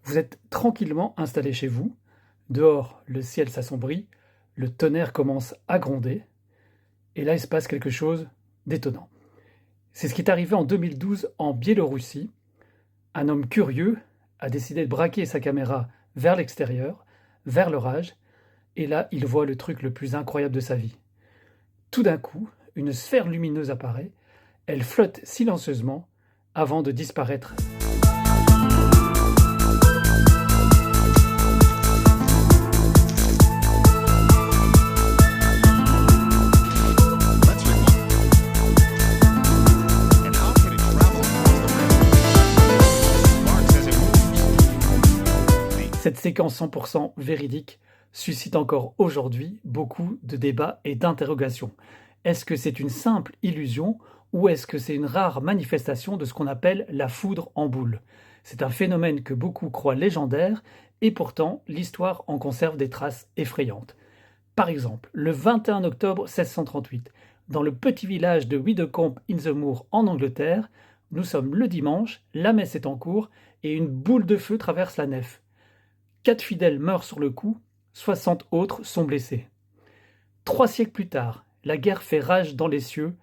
Vous êtes tranquillement installé chez vous. Dehors, le ciel s'assombrit, le tonnerre commence à gronder, et là, il se passe quelque chose d'étonnant. C'est ce qui est arrivé en 2012 en Biélorussie. Un homme curieux a décidé de braquer sa caméra vers l'extérieur, vers l'orage, et là, il voit le truc le plus incroyable de sa vie. Tout d'un coup, une sphère lumineuse apparaît, elle flotte silencieusement avant de disparaître. Cette séquence 100% véridique suscite encore aujourd'hui beaucoup de débats et d'interrogations. Est-ce que c'est une simple illusion ou est-ce que c'est une rare manifestation de ce qu'on appelle la foudre en boule? C'est un phénomène que beaucoup croient légendaire et pourtant l'histoire en conserve des traces effrayantes. Par exemple, le 21 octobre 1638, dans le petit village de Widdecombe-in-the-Moor en Angleterre, nous sommes le dimanche, la messe est en cours et une boule de feu traverse la nef. 4 fidèles meurent sur le coup, 60 autres sont blessés. 3 siècles plus tard, la guerre fait rage dans les cieux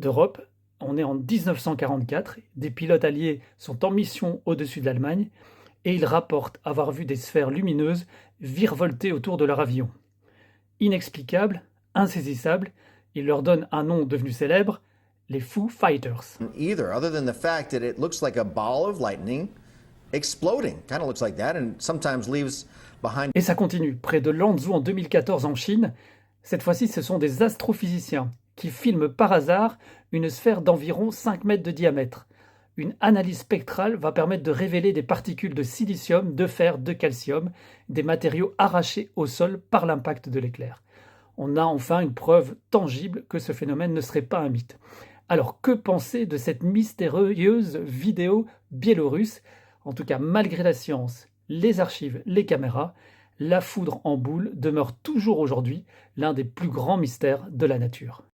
d'Europe. On est en 1944, des pilotes alliés sont en mission au-dessus de l'Allemagne et ils rapportent avoir vu des sphères lumineuses virevolter autour de leur avion. Inexplicable, insaisissable, ils leur donnent un nom devenu célèbre, les Foo Fighters. Either, other than the fact that it looks like a ball of lightning exploding, kind of looks like that, and sometimes leaves behind. Et ça continue, près de Lanzhou en 2014 en Chine. Cette fois-ci, ce sont des astrophysiciens qui filment par hasard une sphère d'environ 5 mètres de diamètre. Une analyse spectrale va permettre de révéler des particules de silicium, de fer, de calcium, des matériaux arrachés au sol par l'impact de l'éclair. On a enfin une preuve tangible que ce phénomène ne serait pas un mythe. Alors, que penser de cette mystérieuse vidéo biélorusse? En tout cas, malgré la science, les archives, les caméras, la foudre en boule demeure toujours aujourd'hui l'un des plus grands mystères de la nature.